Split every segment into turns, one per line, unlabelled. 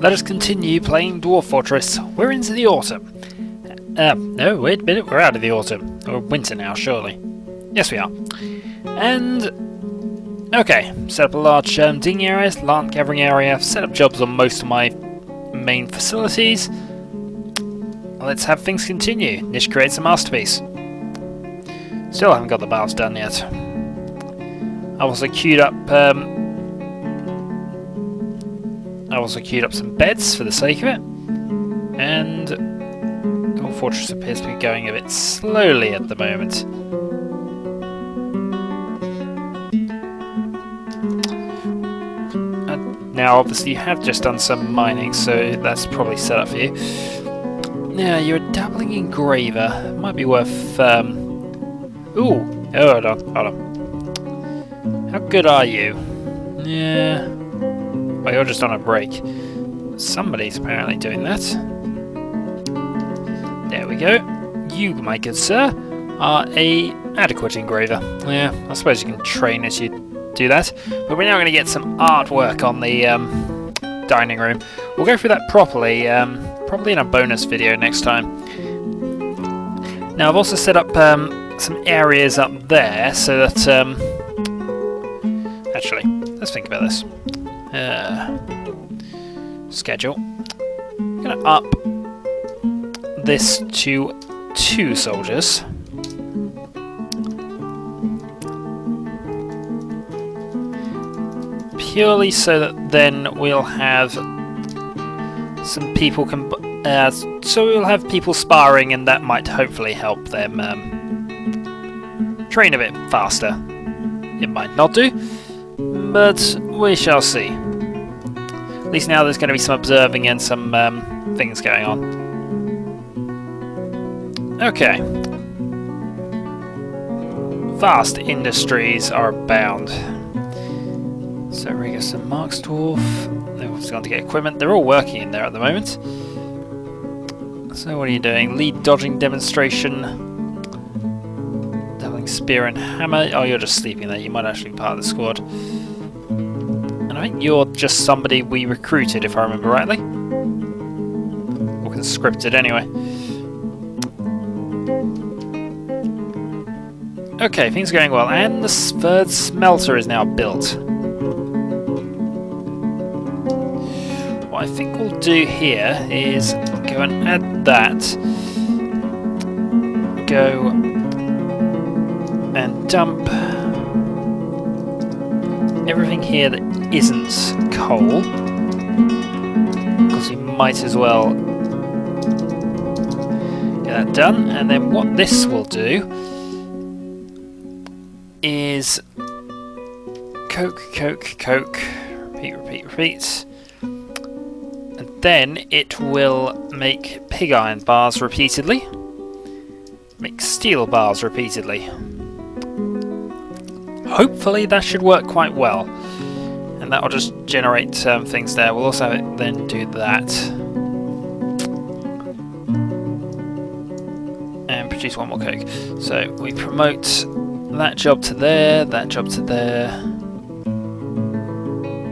let us continue playing Dwarf Fortress. We're into the autumn. No, wait a minute, we're out of the autumn. Or winter now, surely. Yes, we are. And... okay, set up a large digging area, land gathering area, set up jobs on most of my main facilities. Let's have things continue. Nish creates a masterpiece. Still haven't got the baths done yet. I also queued up some beds for the sake of it, and the whole fortress appears to be going a bit slowly at the moment. Now, obviously, you have just done some mining, so that's probably set up for you. Now, you're a dabbling engraver. Might be worth. Ooh, hold on. How good are you? Yeah. Well, you're just on a break. Somebody's apparently doing that. There we go. You, my good sir, are a adequate engraver. Yeah, I suppose you can train as you do that. But we're now going to get some artwork on the dining room. We'll go through that properly, probably in a bonus video next time. Now, I've also set up some areas up there so that... actually, let's think about this. Schedule. I'm going to up this to 2 soldiers. Purely so that then we'll have some people so we'll have people sparring, and that might hopefully help them train a bit faster. It might not do, but we shall see. At least now there's going to be some observing and some things going on. Okay. Vast industries are abound. So Regus and Mark's Dwarf, they've obviously gone to get equipment. They're all working in there at the moment. So what are you doing? Lead dodging demonstration. Doubling spear and hammer. Oh, you're just sleeping there. You might actually be part of the squad. And I think you're just somebody we recruited, if I remember rightly. Or conscripted, anyway. Okay, things are going well. And the third smelter is now built. What I think we'll do here is go and add that. Go and dump everything here that isn't coal, because we might as well get that done. And then what this will do is coke, repeat. And then it will make pig iron bars repeatedly, make steel bars repeatedly. Hopefully that should work quite well, and that will just generate things there. We'll also then do that and produce one more coke. So we promote that job to there, that job to there.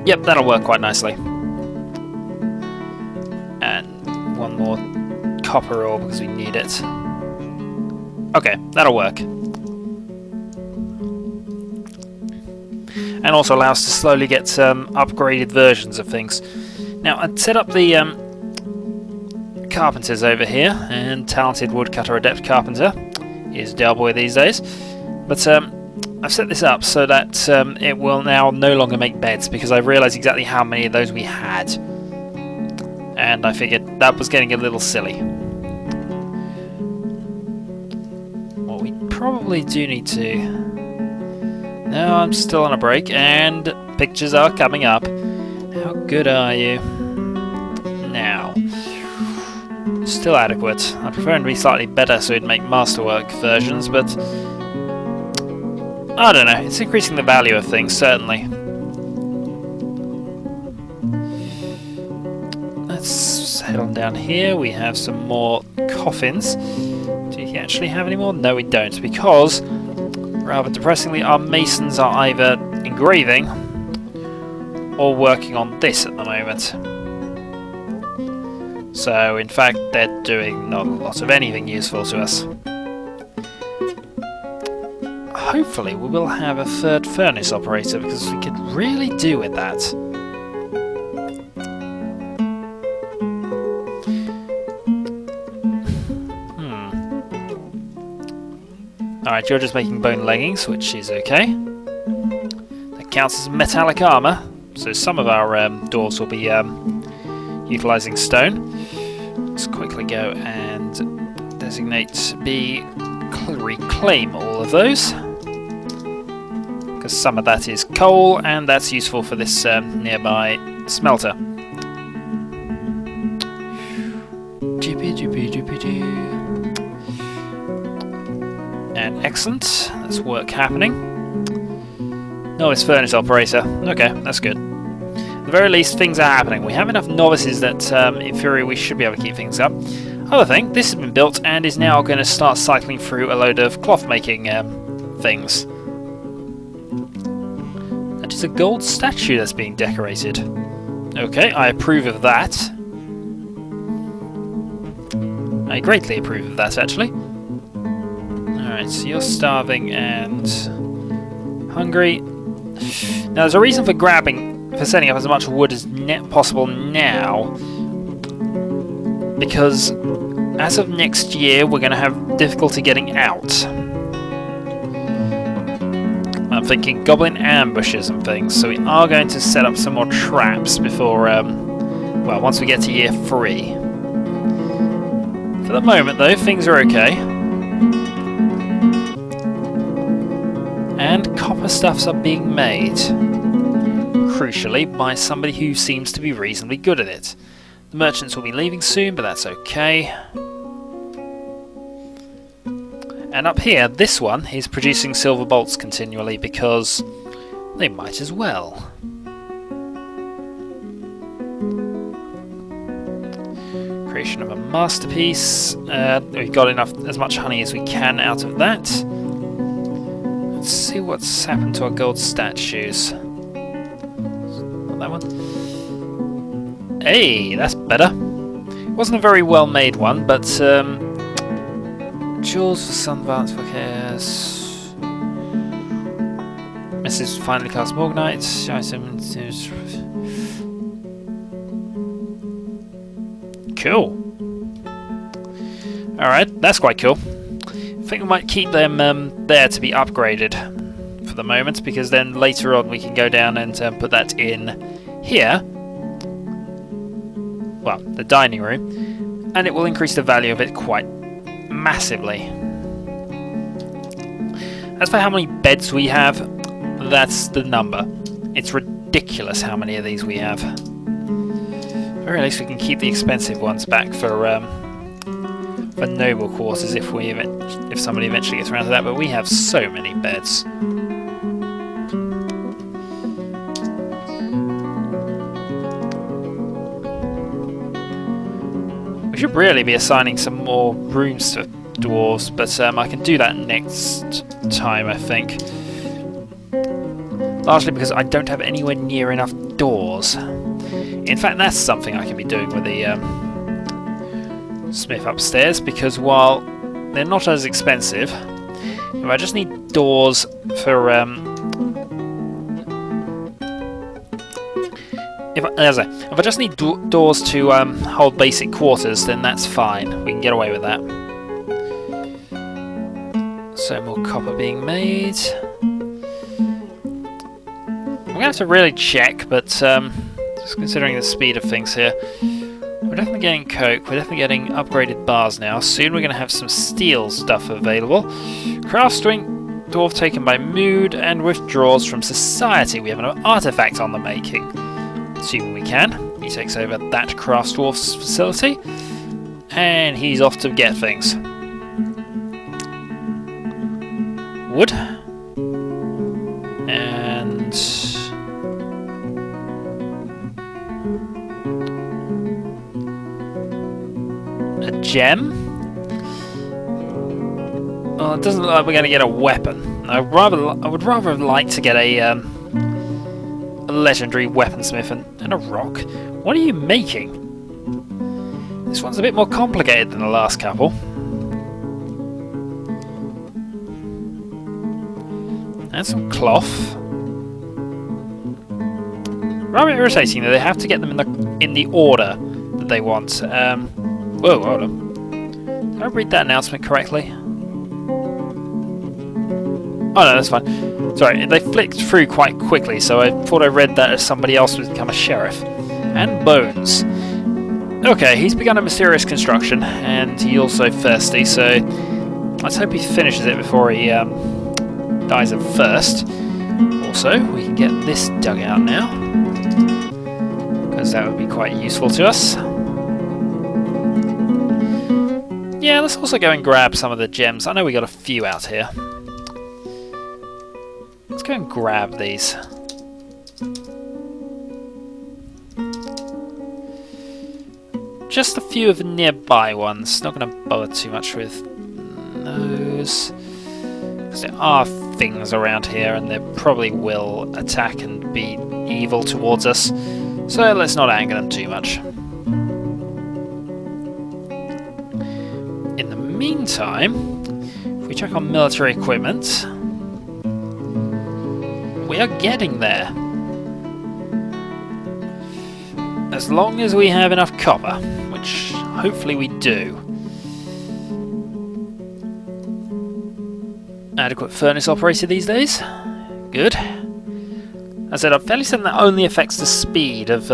Yep, that'll work quite nicely. And one more copper ore because we need it. Okay, that'll work. And also allow us to slowly get upgraded versions of things. Now, I'd set up the carpenters over here, and talented woodcutter adept carpenter is Del Boy these days. But I've set this up so that it will now no longer make beds, because I realised exactly how many of those we had. And I figured that was getting a little silly. What we probably do need to... No, I'm still on a break, and pictures are coming up. How good are you? Now. Still adequate. I prefer him to be slightly better so he'd make masterwork versions, but... I don't know, it's increasing the value of things, certainly. Let's head on down here. We have some more coffins. Do you actually have any more? No, we don't, because... rather depressingly, our masons are either engraving or working on this at the moment. So, in fact, they're doing not a lot of anything useful to us. Hopefully, we will have a third furnace operator, because we could really do with that. Alright, you're just making bone leggings, which is okay. That counts as metallic armour, so some of our doors will be utilising stone. Let's quickly go and designate B, reclaim all of those. Because some of that is coal, and that's useful for this nearby smelter. And excellent, that's work happening. Novice furnace operator, okay, that's good. At the very least, things are happening. We have enough novices that, in theory, we should be able to keep things up. Other thing, this has been built and is now going to start cycling through a load of cloth making things. That is a gold statue that's being decorated. Okay, I approve of that. I greatly approve of that, actually. Alright, so you're starving and hungry. Now, there's a reason for setting up as much wood as possible now, because as of next year, we're going to have difficulty getting out. I'm thinking goblin ambushes and things, so we are going to set up some more traps before, well, once we get to year 3. For the moment, though, things are okay. And copper stuffs are being made, crucially, by somebody who seems to be reasonably good at it. The merchants will be leaving soon, but that's okay. And up here, this one is producing silver bolts continually because they might as well. Creation of a masterpiece. We've got as much honey as we can out of that. Let's see what's happened to our gold statues. Not that one. Hey, that's better. It wasn't a very well made one, but jewels for sunvance for cares. Mrs. finally cast Morganite. Cool. Alright, that's quite cool. I think we might keep them there to be upgraded for the moment, because then later on we can go down and put that in here. Well, the dining room, and it will increase the value of it quite massively. As for how many beds we have, that's the number. It's ridiculous how many of these we have. Or at least we can keep the expensive ones back for noble quarters if somebody eventually gets around to that. But we have so many beds. We should really be assigning some more rooms to dwarves, but I can do that next time, I think. Largely because I don't have anywhere near enough doors. In fact, that's something I can be doing with the smith upstairs, because while they're not as expensive, if I just need doors for if I just need doors to hold basic quarters, then that's fine. We can get away with that. So more copper being made. I'm gonna have to really check, but just considering the speed of things here, we're definitely getting coke. We're definitely getting upgraded bars now. Soon we're gonna have some steel stuff available. Crafting. Dwarf taken by mood and withdraws from society. We have an artifact on the making. Assuming we can. He takes over that craft dwarf's facility, and he's off to get things. Wood. And a gem. Well, it doesn't look like we're going to get a weapon. I would rather like to get a legendary weaponsmith and a rock. What are you making? This one's a bit more complicated than the last couple. And some cloth. Rather irritating that they have to get them in the order that they want. Whoa, hold on. Did I read that announcement correctly? Oh no, that's fine. Sorry, they flicked through quite quickly, so I thought I read that as somebody else would become a sheriff. And bones. Okay, he's begun a mysterious construction, and he's also thirsty, so let's hope he finishes it before he dies of thirst. Also, we can get this dug out now, because that would be quite useful to us. Yeah, let's also go and grab some of the gems. I know we got a few out here. Let's go and grab these. Just a few of the nearby ones. Not going to bother too much with those. Because there are things around here and they probably will attack and be evil towards us. So let's not anger them too much. In the meantime, if we check on military equipment, we are getting there. As long as we have enough copper, which hopefully we do. Adequate furnace operator these days. Good. As I said, I'm fairly certain that only affects the speed of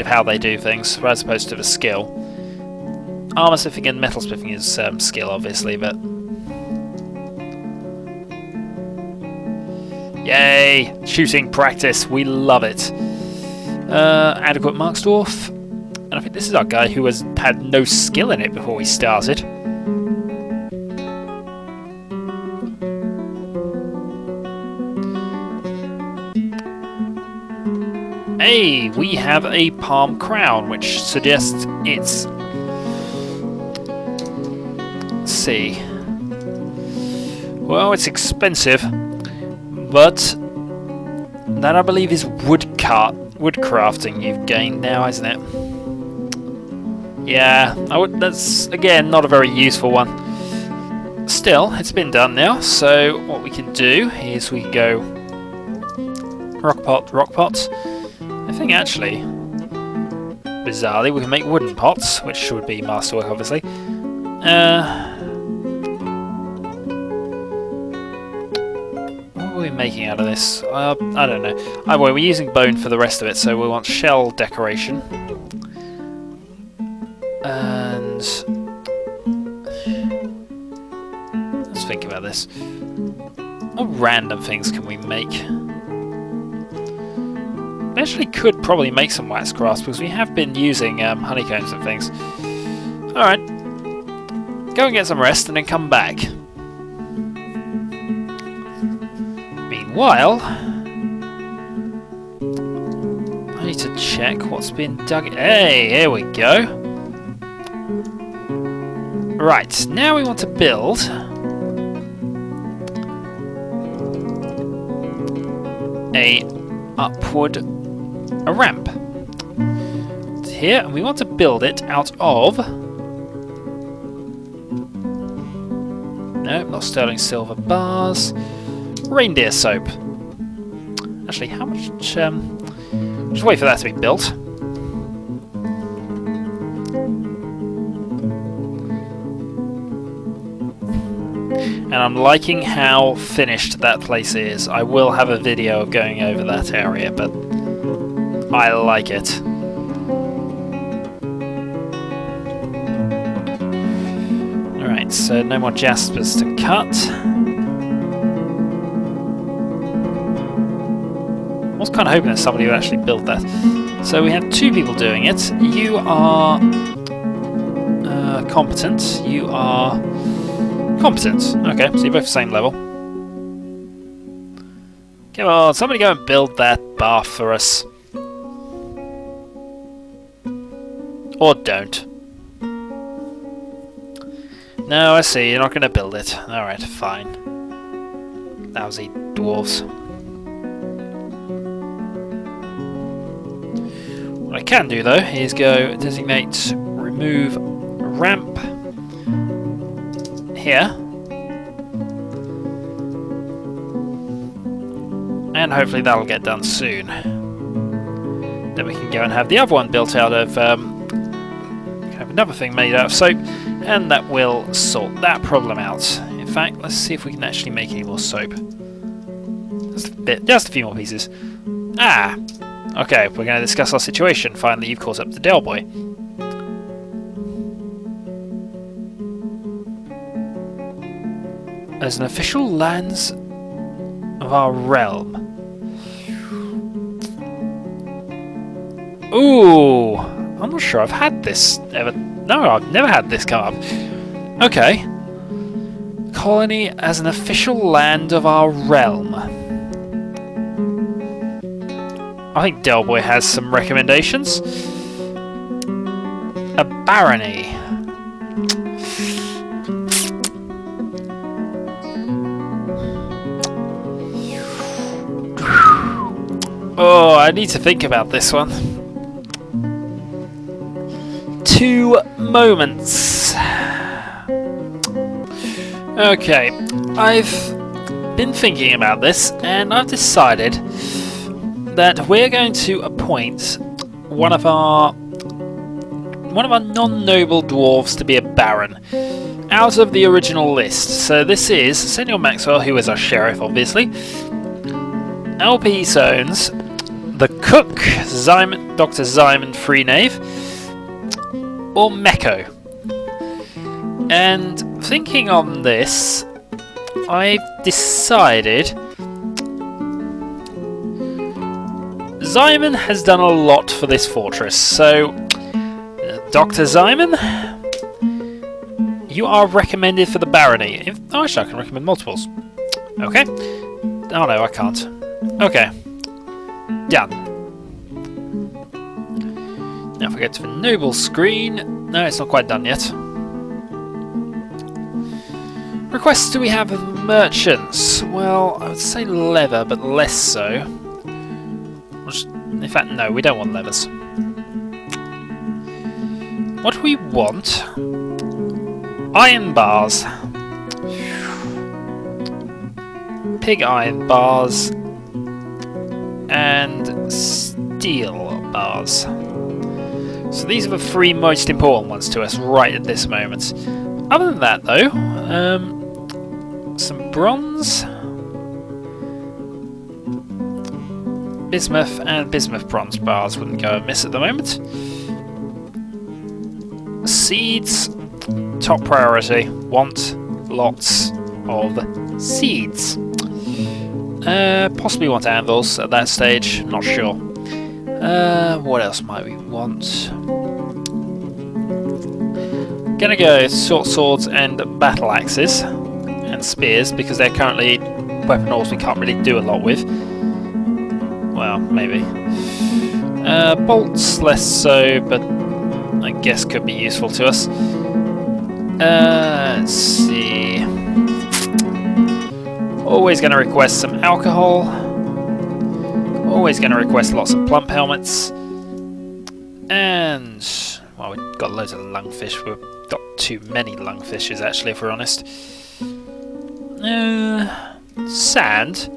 how they do things, as opposed to the skill. Armor smithing and metal smithing is skill, obviously, but yay! Shooting practice, we love it. Adequate Marks Dwarf, and I think this is our guy who has had no skill in it before we started. Hey, we have a palm crown, which suggests it's... Let's see. Well, it's expensive, but that I believe is woodcrafting you've gained now, isn't it? Yeah, that's again not a very useful one. Still, it's been done now, so what we can do is we can go rock pot. I think actually, bizarrely, we can make wooden pots, which should be masterwork, obviously. What are we making out of this? I don't know. Either way, we're using bone for the rest of it, so we want shell decoration. And let's think about this. What random things can we make? We actually could probably make some wax crafts because we have been using honeycombs and things. Alright. Go and get some rest and then come back. Meanwhile, I need to check what's been dug. Hey, here we go. Right, now we want to build a ramp here, and we want to build it out of not sterling silver bars, reindeer soap. Actually, how much just wait for that to be built. And I'm liking how finished that place is. I will have a video of going over that area, but I like it. Alright, so no more jaspers to cut. I was kind of hoping that somebody would actually build that. So we have two people doing it. You are competent. You are competent. Okay, so you're both the same level. Come on, somebody go and build that bath for us. Or don't. No, I see, you're not going to build it. Alright, fine. Lousy dwarves. What I can do though is go designate remove ramp here, and hopefully that'll get done soon. Then we can go and have the other one built out of have another thing made out of soap, and that will sort that problem out. In fact, let's see if we can actually make any more soap. Just a few more pieces. Ah! Okay, we're going to discuss our situation. Finally, you've caught up to Del Boy. As an official lands of our realm. Ooh! I'm not sure I've had this ever. No, I've never had this come up. Okay. Colony as an official land of our realm. I think Del Boy has some recommendations. A barony. Oh, I need to think about this one. 2 moments. Okay, I've been thinking about this, and I've decided that we're going to appoint one of our non-noble dwarves to be a baron out of the original list. So this is Senor Maxwell, who is our sheriff, obviously. LP owns the cook, Dr. Simon Freenave, or Mecco. And thinking on this, I've decided Simon has done a lot for this fortress, so Dr. Simon, you are recommended for the barony. Oh, actually, I can recommend multiples. Okay. Oh no, I can't. Okay. Done. Now if we go to the noble screen, no, it's not quite done yet. Requests do we have of merchants? Well, I would say leather, but less so. In fact, no, we don't want leathers. What do we want? Iron bars. Pig iron bars. And steel bars. So these are the 3 most important ones to us right at this moment. Other than that, though, some bronze. Bismuth and bismuth bronze bars wouldn't go amiss at the moment. Seeds, top priority. Want lots of seeds. Possibly want anvils at that stage, not sure. What else might we want? Gonna go short swords and battle axes and spears because they're currently weapons we can't really do a lot with. Well, maybe. Bolts less so, but I guess could be useful to us. Let's see. Always going to request some alcohol. Always going to request lots of plump helmets. And, well, we've got loads of lungfish. We've got too many lungfishes, actually, if we're honest. Sand.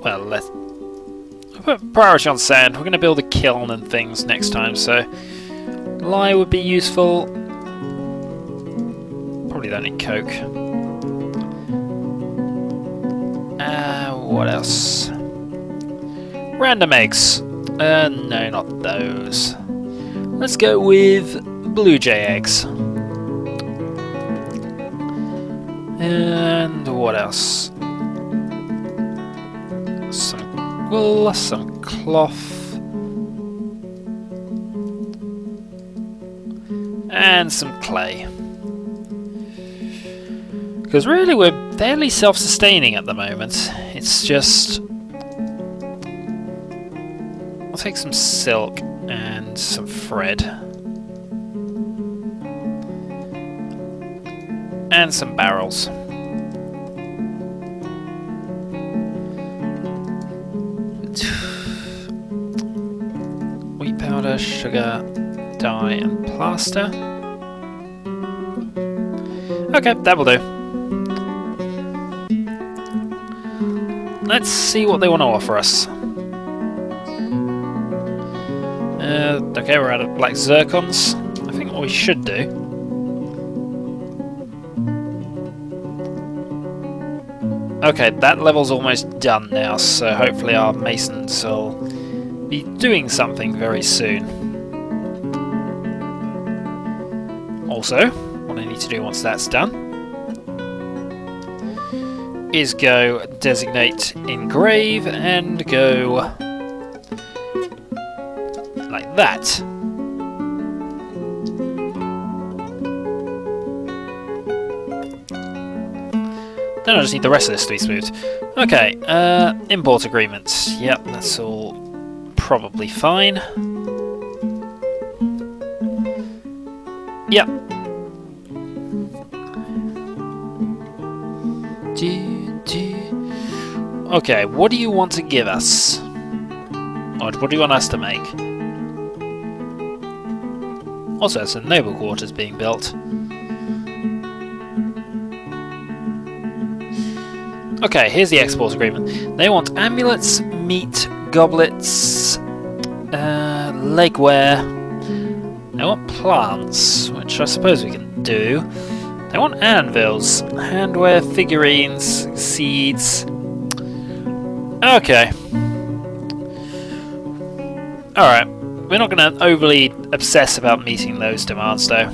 Well, let's put priority on sand. We're going to build a kiln and things next time, so lye would be useful. Probably don't need coke. What else? Random eggs. No, not those. Let's go with blue jay eggs. And what else? Some wool, some cloth, and some clay. Because really we're fairly self-sustaining at the moment. It's just... I'll take some silk and some thread. And some barrels. Powder, sugar, dye, and plaster. Okay, that will do. Let's see what they want to offer us. Okay, we're out of black zircons. I think what we should do... Okay, that level's almost done now, so hopefully our masons will be doing something very soon. Also, what I need to do once that's done is go designate engrave and go like that. Then I just need the rest of this to be smooth. Okay, import agreements. Yep, that's all probably fine. Yep. Okay, what do you want to give us? Or what do you want us to make? Also, some noble quarters being built. Okay, here's the export agreement. They want amulets, meat, goblets, legwear. They want plants, which I suppose we can do. They want anvils, handwear, figurines, seeds. Okay. Alright, we're not going to overly obsess about meeting those demands though.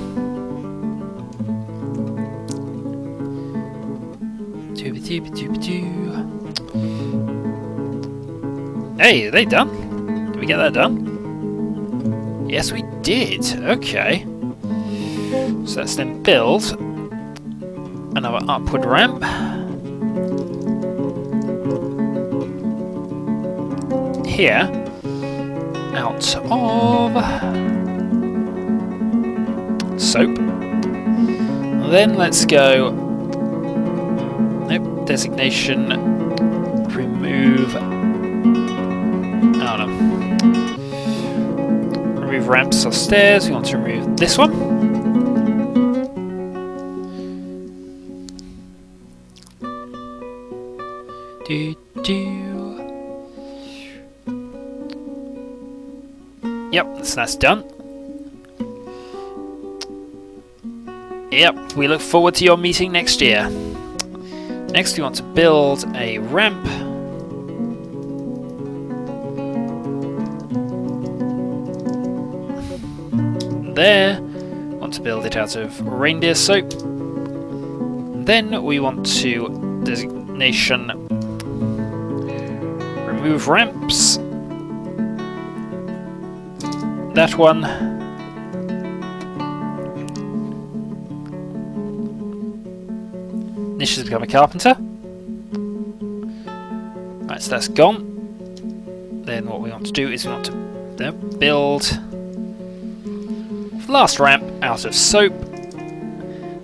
Hey, are they done? Did we get that done? Yes, we did. Okay. So let's then build another upward ramp. Here. Out of soap. Then let's go. Nope. Designation. Remove. Oh no. Remove ramps or stairs. We want to remove this one. Yep, so that's done. Yep, we look forward to your meeting next year. Next we want to build a ramp. There. We want to build it out of reindeer soap. Then we want to designation remove ramps. That one. Nish has become a carpenter. Right, so that's gone. Then what we want to do is we want to build the last ramp out of soap.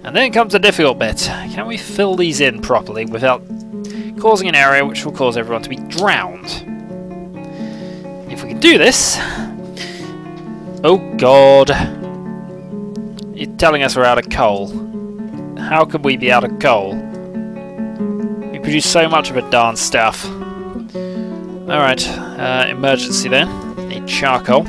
And then comes the difficult bit. Can we fill these in properly without causing an area which will cause everyone to be drowned? If we can do this... Oh god. You're telling us we're out of coal. How could we be out of coal? We produce so much of it darn stuff. Alright, emergency then. Need charcoal.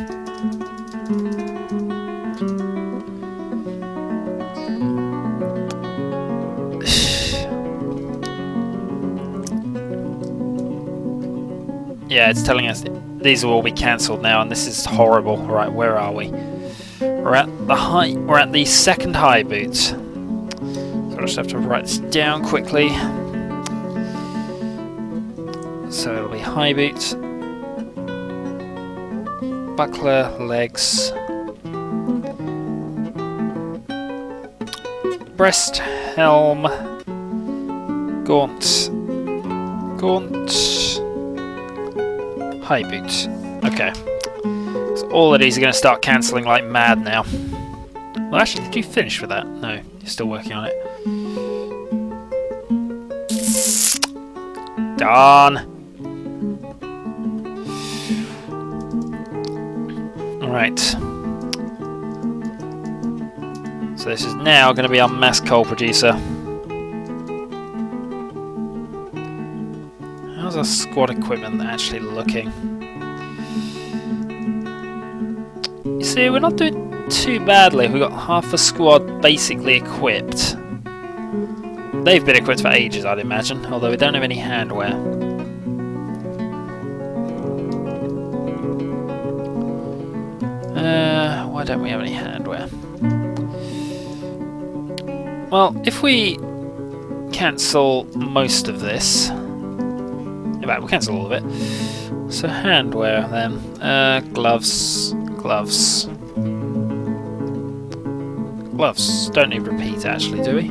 Yeah, it's telling us these will all be cancelled now, and this is horrible. Right, where are we? We're at the second high boot. So I just have to write this down quickly. So it'll be high boot, buckler, legs, breast, helm, gaunt, high boot. Okay. So all of these are going to start cancelling like mad now. Well, actually, did you finish with that? No, you're still working on it. Darn. Right. So this is now going to be our mass coal producer. How's our squad equipment actually looking? You see, we're not doing too badly. We've got half the squad basically equipped. They've been equipped for ages, I'd imagine, although we don't have any handwear. Why don't we have any handwear? Well, if we cancel most of this... In fact, we'll cancel all of it. So handwear then. Gloves. Gloves. Gloves. Don't need repeat actually, do we?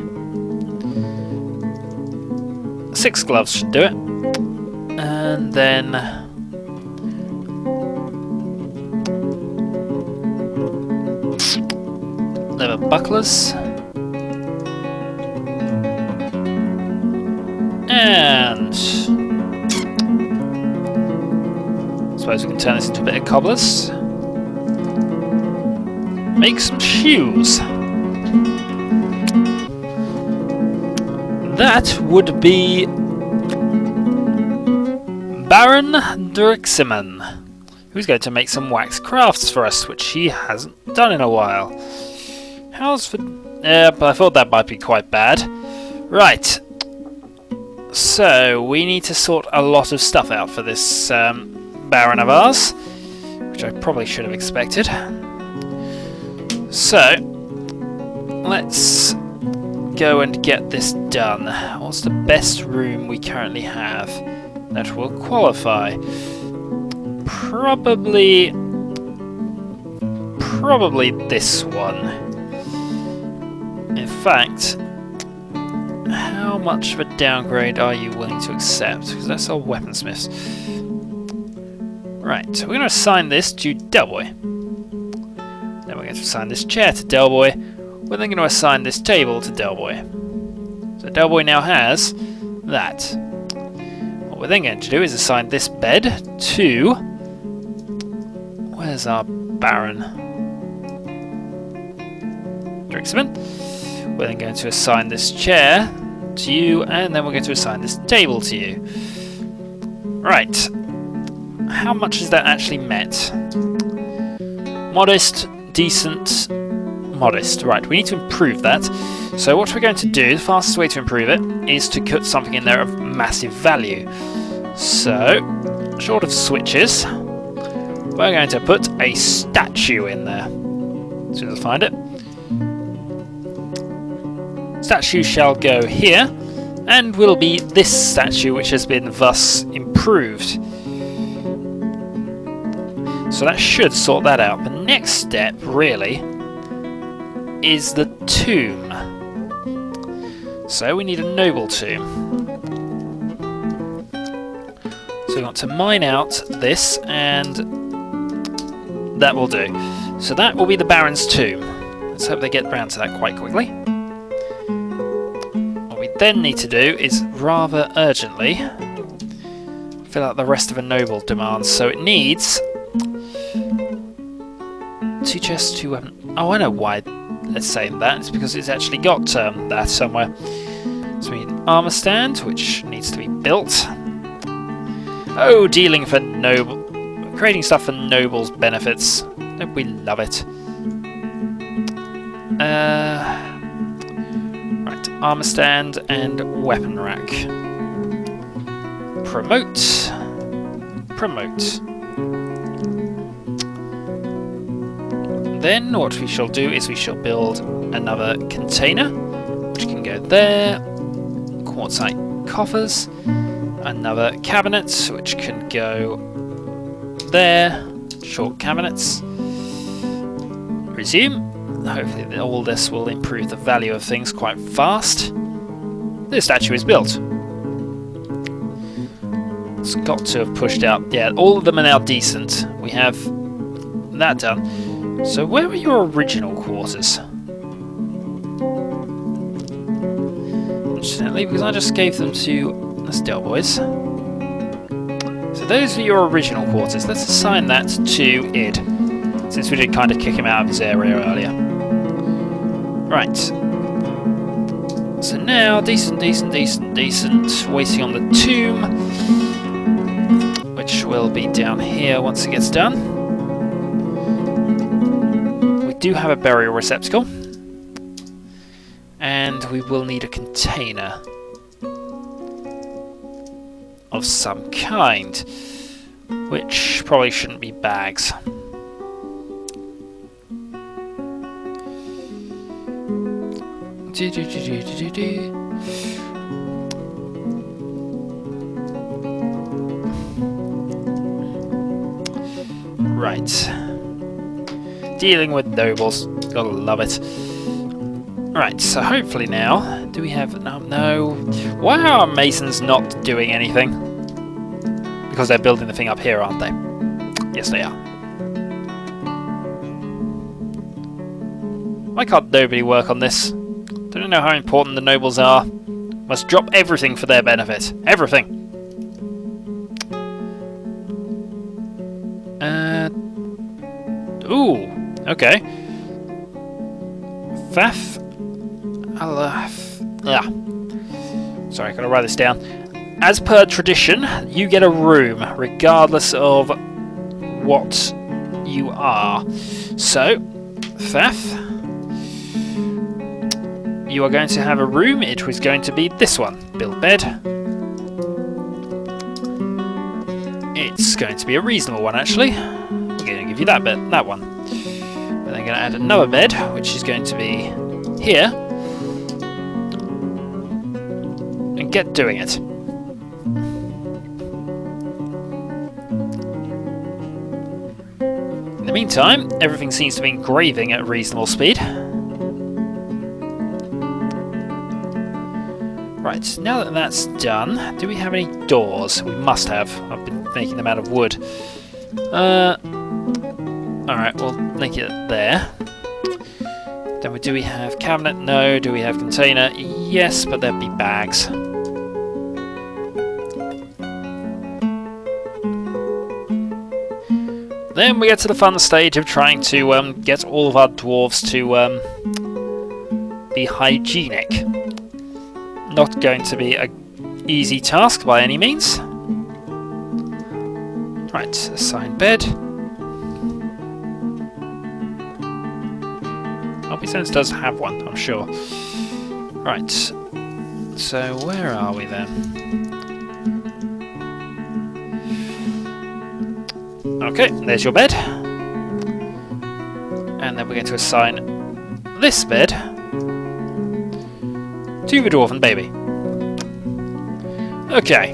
6 gloves should do it. And then... leather bucklers. And... I suppose we can turn this into a bit of cobblers. Make some shoes. That would be Baron Drixman, who's going to make some wax crafts for us, which he hasn't done in a while. How's for... but I thought that might be quite bad. Right. So, we need to sort a lot of stuff out for this Baron of ours, which I probably should have expected. So, let's go and get this done. What's the best room we currently have that will qualify? Probably this one. In fact, how much of a downgrade are you willing to accept? Because that's our weaponsmiths. Right, so we're going to assign this to Delboy. Then we're going to assign this chair to Delboy. We're then going to assign this table to Delboy. So Delboy now has that. What we're then going to do is assign this bed to... Where's our Baron? Drixman. We're then going to assign this chair to you, and then we're going to assign this table to you. Right. How much has that actually met? Modest, decent, modest. Right, we need to improve that. So what we're going to do, the fastest way to improve it, is to put something in there of massive value. So, short of switches, we're going to put a statue in there. As soon as I find it. Statue shall go here, and will be this statue which has been thus improved. So that should sort that out. The next step, really, is the tomb. So we need a noble tomb. So we want to mine out this, and that will do. So that will be the Baron's tomb. Let's hope they get round to that quite quickly. What we then need to do is, rather urgently, fill out the rest of a noble demands. So it needs 2 chests, 2 weapons. Oh, I know why it's saying that. It's because it's actually got that somewhere. So we need an armor stand, which needs to be built. Oh, dealing for noble... creating stuff for nobles' benefits. Don't we love it? Right, armor stand and weapon rack. Promote. Promote. Then what we shall do is we shall build another container, which can go there. Quartzite coffers. Another cabinet, which can go there. Short cabinets. Resume. Hopefully all this will improve the value of things quite fast. This statue is built. It's got to have pushed out. Yeah, all of them are now decent. We have that done. So where were your original quarters? Incidentally, because I just gave them to the Delboys. So those are your original quarters. Let's assign that to id. since we did kind of kick him out of his area earlier. Right. So now, decent. Waiting on the tomb, which will be down here once it gets done. We do have a burial receptacle, and we will need a container of some kind, which probably shouldn't be bags. Right. Dealing with nobles. Gotta love it. Right, so hopefully now... Do we have... No. Why are our masons not doing anything? Because they're building the thing up here, aren't they? Yes, they are. Why can't nobody work on this? Don't know how important the nobles are. Must drop everything for their benefit. Everything! Ooh, okay. Faf. Yeah. Sorry, gotta write this down. As per tradition, you get a room, regardless of what you are. So, Faf, you are going to have a room. It was going to be this one. Build bed. It's going to be a reasonable one, actually. We're going to give you that bed, that one. We're then going to add another bed, which is going to be here. And get doing it. In the meantime, everything seems to be engraving at reasonable speed. Right, now that that's done, do we have any doors? We must have. I've been making them out of wood. Alright, we'll make it there. Then do we have cabinet? No. Do we have container? Yes, but there'd be bags. Then we get to the fun stage of trying to get all of our dwarves to be hygienic. Not going to be an easy task by any means. Right, assign bed. Sense does have one, I'm sure. Right, so where are we then? Okay, there's your bed. And then we're going to assign this bed to the dwarven baby. Okay.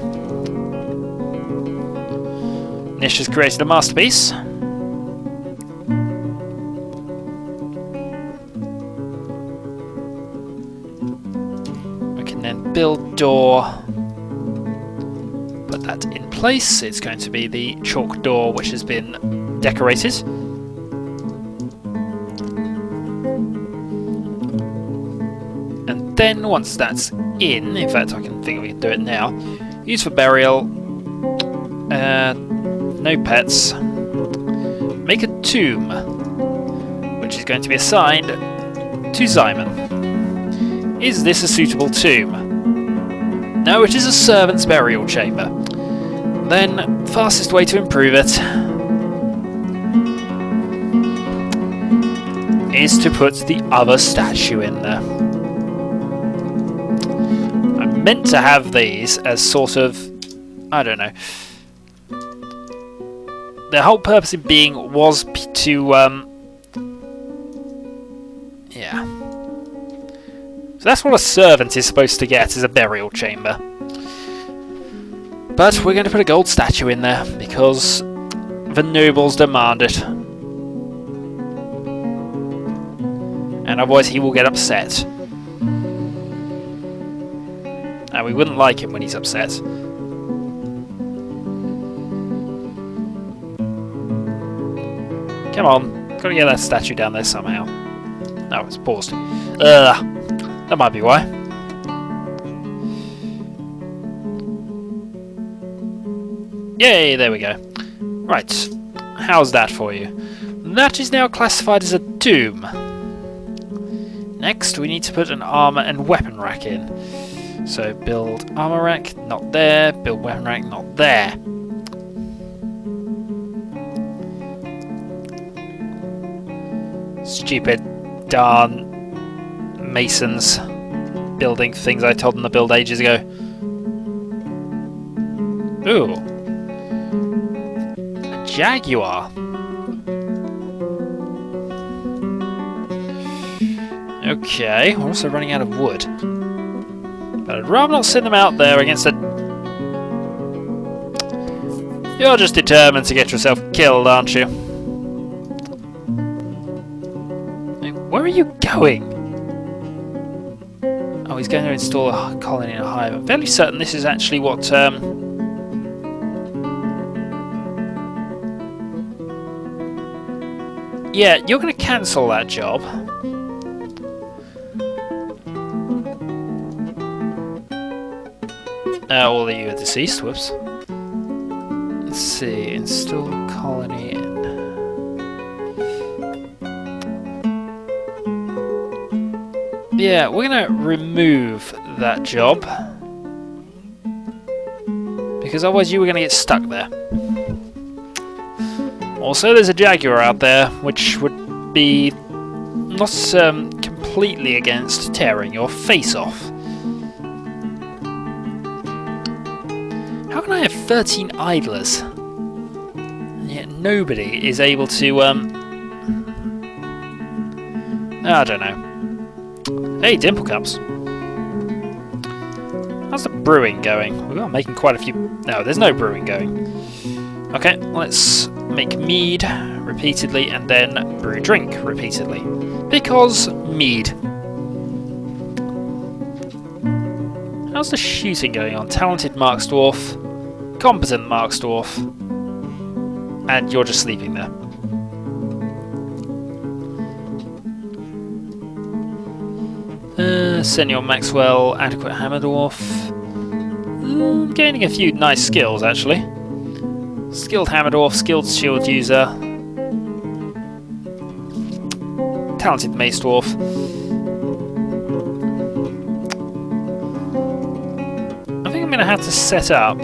Nish has created a masterpiece. Build door, put that in place. It's going to be the chalk door which has been decorated. And then once that's in fact I can think we can do it now, use for burial, no pets, make a tomb which is going to be assigned to Simon. Is this a suitable tomb? No, it is a servant's burial chamber. Then, fastest way to improve it is to put the other statue in there. I meant to have these as sort of, I don't know. The whole purpose of being was to, yeah. So that's what a servant is supposed to get, is a burial chamber. But we're going to put a gold statue in there, because the nobles demand it. And otherwise he will get upset. And we wouldn't like him when he's upset. Come on, gotta get that statue down there somehow. No, it's paused. That might be why. Yay, there we go. Right, how's that for you? That is now classified as a tomb. Next, we need to put an armour and weapon rack in. So build armour rack, not there. Build weapon rack, not there. Stupid darn masons building things I told them to build ages ago. Ooh. A jaguar. Okay, we're also running out of wood. But I'd rather not send them out there against a... You're just determined to get yourself killed, aren't you? Where are you going? Oh, he's going to install a colony in a hive. I'm fairly certain this is actually what... Yeah, you're going to cancel that job. All of you are deceased, whoops. Let's see, install colony in. Yeah, we're gonna remove that job. Because otherwise you were gonna get stuck there. Also, there's a jaguar out there, which would be not completely against tearing your face off. How can I have 13 idlers? And yet nobody is able to, I don't know. Hey, dimple cups. How's the brewing going? We are making quite a few... No, there's no brewing going. Okay, let's make mead repeatedly and then brew drink repeatedly. Because mead. How's the shooting going on? Talented Marks Dwarf, competent Marks Dwarf, and you're just sleeping there. Senior Maxwell, adequate Hammer Dwarf. Gaining a few nice skills actually. Skilled Hammer Dwarf, skilled Shield User, talented Mace Dwarf. I think I'm going to have to set up...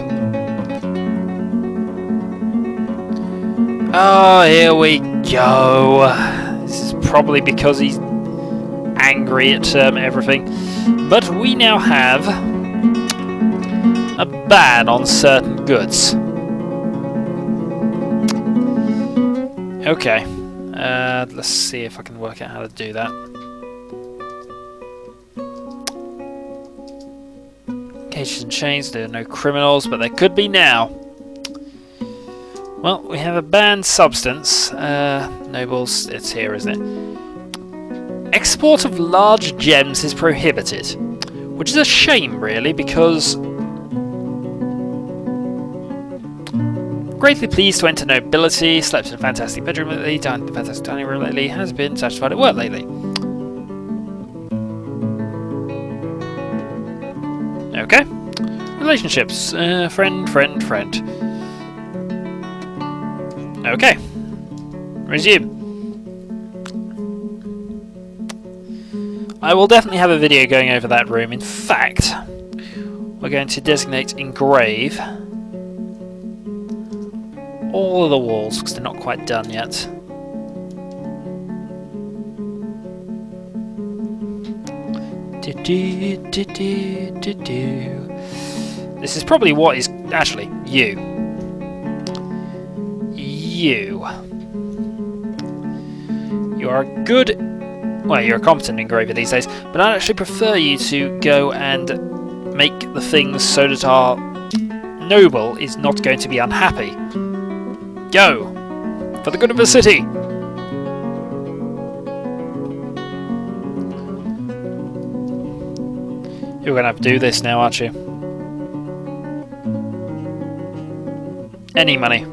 Oh, here we go. This is probably because he's angry at everything. But we now have a ban on certain goods. Okay. Let's see if I can work out how to do that. Cages and chains, there are no criminals, but there could be now. Well, we have a banned substance. Nobles, it's here, isn't it? Export of large gems is prohibited. Which is a shame, really, because... Greatly pleased to enter nobility, slept in a fantastic bedroom lately, dined in a fantastic dining room lately, has been satisfied at work lately. Okay. Relationships. Friend. Okay. Resume. I will definitely have a video going over that room. In fact, we're going to designate engrave all of the walls because they're not quite done yet. This is probably what is actually you. You are a good... Well, you're a competent engraver these days, but I'd actually prefer you to go and make the things so that our noble is not going to be unhappy. Go! For the good of the city! You're going to have to do this now, aren't you? Any money.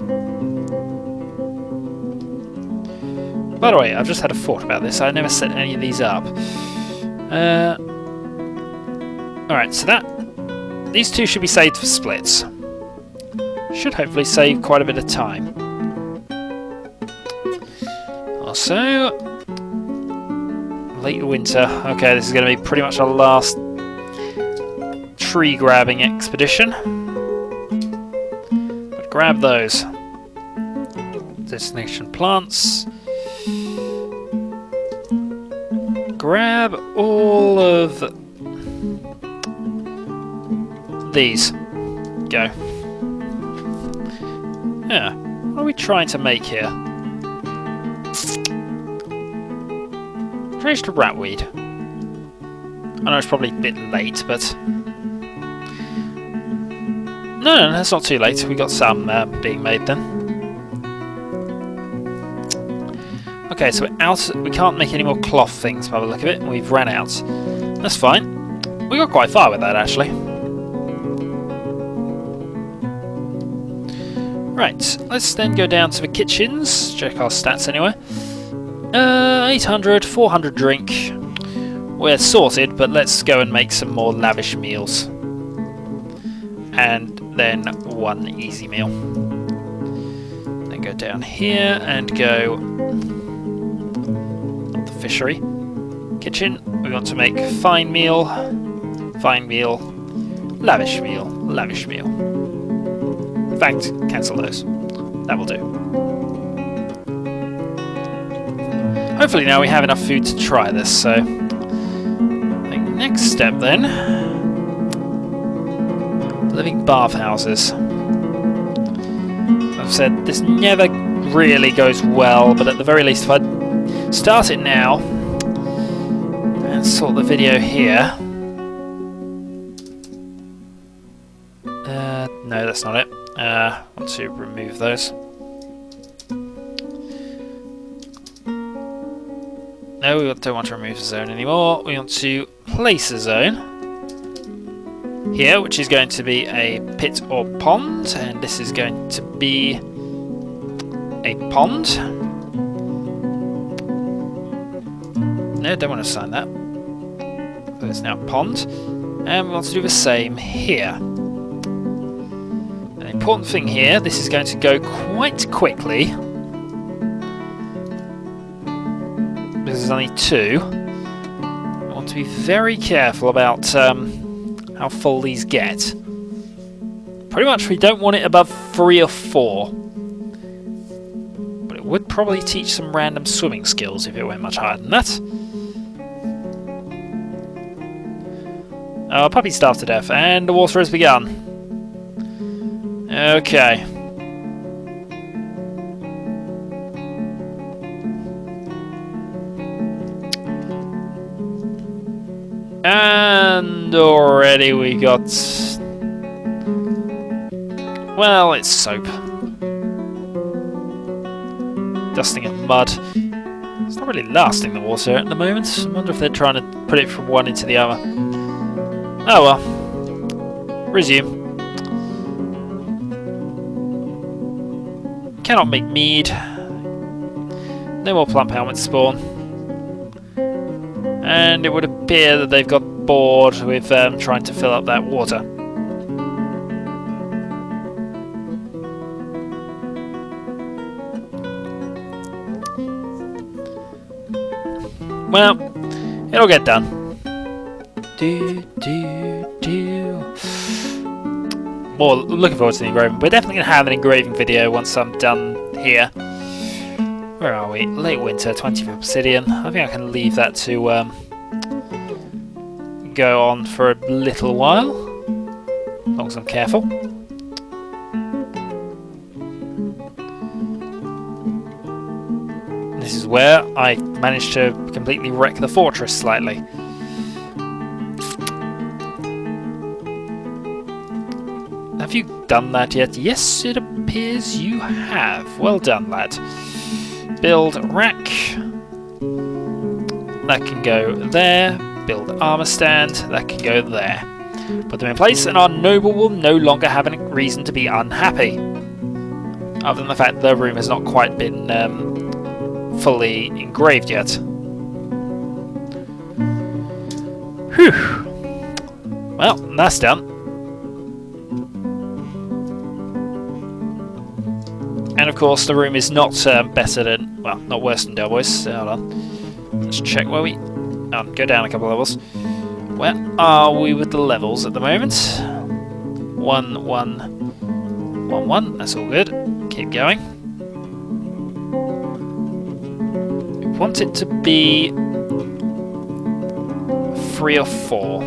By the way, I've just had a thought about this. I never set any of these up. Alright, so these two should be saved for splits. Should hopefully save quite a bit of time. Also, late winter. Okay, this is going to be pretty much our last tree grabbing expedition. But grab those. Destination plants. Grab all of these. Go. Yeah. What are we trying to make here? Change to ratweed. I know it's probably a bit late, but no, that's not too late. We got some being made then. Okay, so we're out. We can't make any more cloth things by the look of it. We've ran out. That's fine. We got quite far with that, actually. Right, let's then go down to the kitchens. Check our stats anyway. 800, 400 drink. We're sorted, but let's go and make some more lavish meals. And then one easy meal. Then go down here and go the fishery kitchen. We want to make fine meal, lavish meal, lavish meal. In fact, cancel those. That will do. Hopefully now we have enough food to try this, so the next step then, living bathhouses. I've said this never really goes well, but at the very least if I start it now and sort the video here. No, that's not it. I want to remove those. No, we don't want to remove the zone anymore. We want to place a zone here, which is going to be a pit or pond, and this is going to be a pond. No, don't want to assign that. So it's now pond, and we want to do the same here. An important thing here, this is going to go quite quickly. Because there's only 2. I want to be very careful about how full these get. Pretty much we don't want it above 3 or 4. But it would probably teach some random swimming skills if it went much higher than that. Our puppy starved to death, and the water has begun. Okay. And already we got... well, it's soap. Dusting of mud. It's not really lasting the water at the moment. I wonder if they're trying to put it from one into the other. Oh well. Resume. Cannot make mead. No more plump helmets spawn. And it would appear that they've got bored with trying to fill up that water. Well, it'll get done. More looking forward to the engraving. We're definitely going to have an engraving video once I'm done here. Where are we? Late winter, 20th obsidian. I think I can leave that to go on for a little while, as long as I'm careful. This is where I managed to completely wreck the fortress slightly. Have you done that yet? Yes, it appears you have. Well done, lad. Build rack. That can go there. Build armor stand. That can go there. Put them in place and our noble will no longer have any reason to be unhappy. Other than the fact that the room has not quite been fully engraved yet. Whew. Well, that's done. And of course, the room is not better than, well, not worse than Delboy's. Hold on. Let's check where we... go down a couple of levels. Where are we with the levels at the moment? 1, 1, 1, 1. That's all good. Keep going. We want it to be 3 or 4.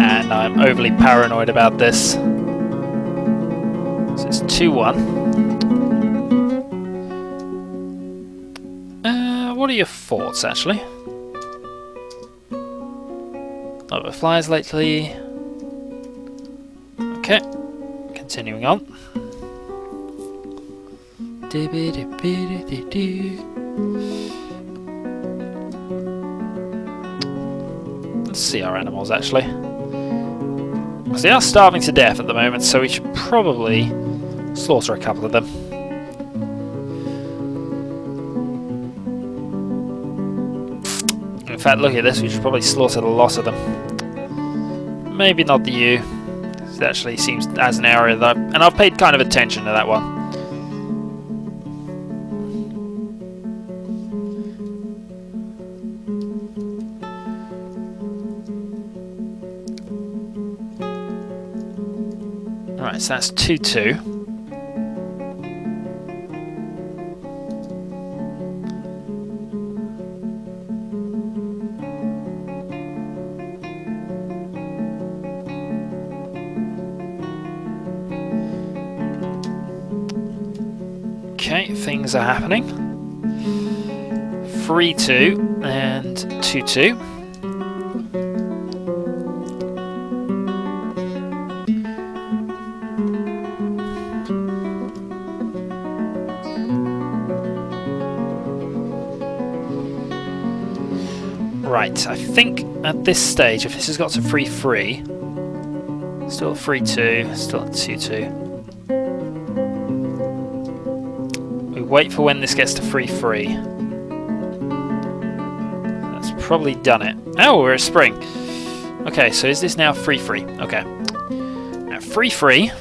And I'm overly paranoid about this. So it's 2-1. What are your thoughts, actually? Not a flies lately. Okay, continuing on. Let's see our animals, actually. Because they are starving to death at the moment, so we should probably slaughter a couple of them. In fact, look at this, we should probably slaughter a lot of them. Maybe not the ewe. It actually seems as an area that... and I've paid kind of attention to that one. Alright, so that's 2-2. Okay, things are happening. 3-2 and 2-2. Right, I think at this stage, if this has got to 3-3, still 3-2, still at 2-2. We wait for when this gets to 3-3. That's probably done it. Oh, we're at spring. Okay, so is this now 3-3? Okay. At 3-3,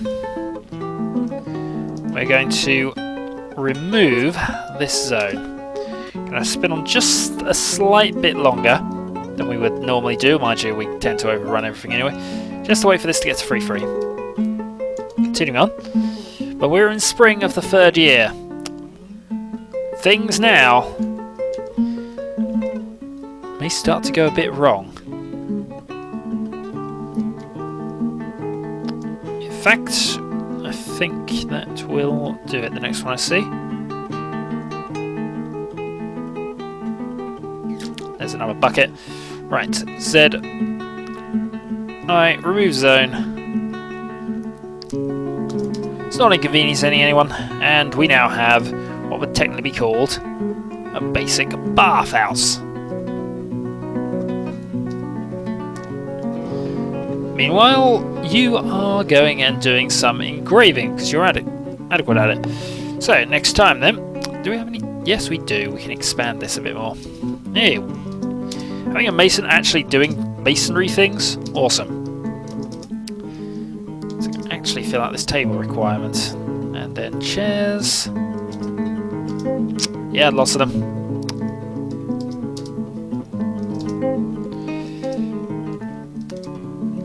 we're going to remove this zone. Going to spin on just a slight bit longer than we would normally do. Mind you, we tend to overrun everything anyway. Just to wait for this to get to 3-3. Continuing on. But we're in spring of the 3rd year. Things now may start to go a bit wrong. In fact, I think that will do it. The next one I see. There's another bucket. Right, Z. Alright, remove zone. It's not inconveniencing anyone, and we now have what would technically be called a basic bathhouse. Meanwhile, you are going and doing some engraving because you're adequate at it. So, next time then, do we have any? Yes, we do. We can expand this a bit more. Hey, having a mason actually doing masonry things? Awesome. So I can actually fill out this table requirement. And then chairs. Yeah, lots of them.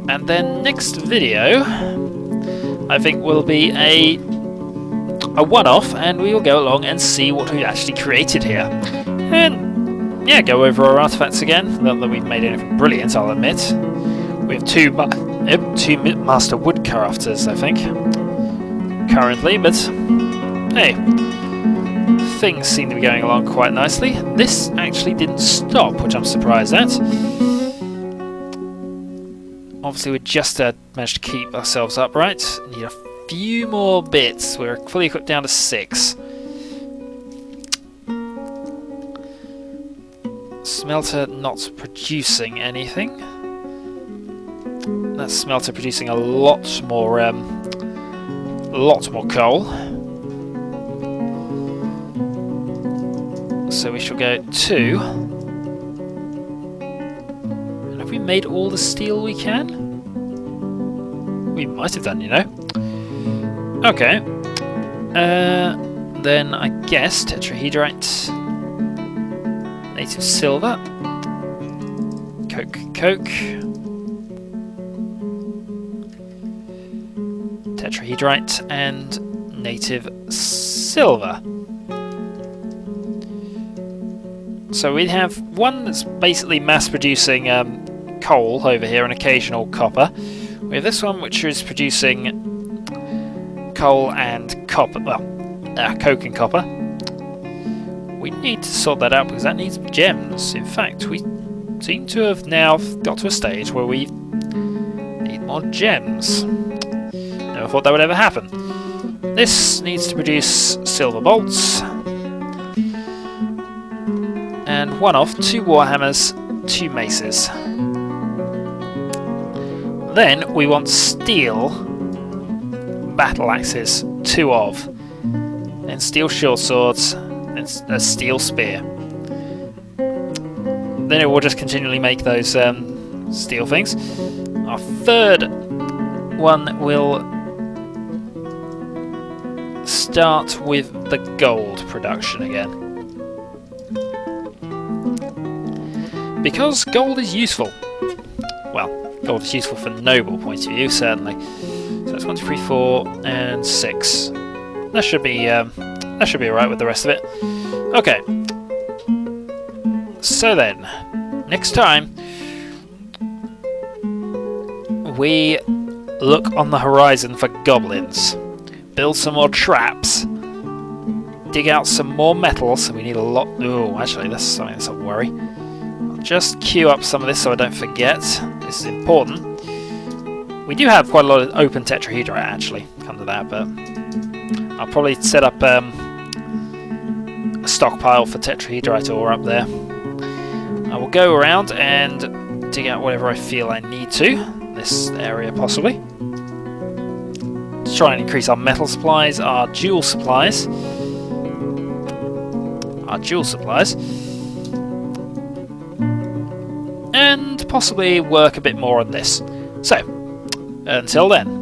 And then next video, I think will be a one-off, and we will go along and see what we've actually created here. And yeah, go over our artifacts again. Not that we've made anything brilliant, I'll admit. We have two master woodcrafters, I think, currently, but hey, things seem to be going along quite nicely. This actually didn't stop, which I'm surprised at. Obviously, we just managed to keep ourselves upright. Need a few more bits. We're fully equipped down to 6. Smelter not producing anything. That smelter producing a lot more coal. So we shall go 2. And have we made all the steel we can? We might have done, you know. Okay. Then I guess tetrahedrite, native silver, coke, tetrahedrite, and native silver. So we have one that's basically mass producing coal over here and occasional copper. We have this one which is producing coal and copper, well, coke and copper. We need to sort that out because that needs gems. In fact, we seem to have now got to a stage where we need more gems. Never thought that would ever happen. This needs to produce silver bolts. And 1 of 2 warhammers, 2 maces. Then we want steel battle axes, 2 of. And steel short swords, and a steel spear. Then it will just continually make those steel things. Our third one will start with the gold production again. Because gold is useful. Well, gold is useful from noble point of view, certainly. So that's 1, 2, 3, 4, and 6. That should be alright with the rest of it. Okay. So then, next time we look on the horizon for goblins, build some more traps, dig out some more metal. So we need a lot. Oh, actually, that's something that's a worry. I'll just queue up some of this so I don't forget. This is important. We do have quite a lot of open tetrahedrite actually. Come to that, but I'll probably set up a stockpile for tetrahedrite ore up there. I will go around and dig out whatever I feel I need to. This area possibly. Let's try and increase our metal supplies, our jewel supplies. And possibly work a bit more on this. So, until then.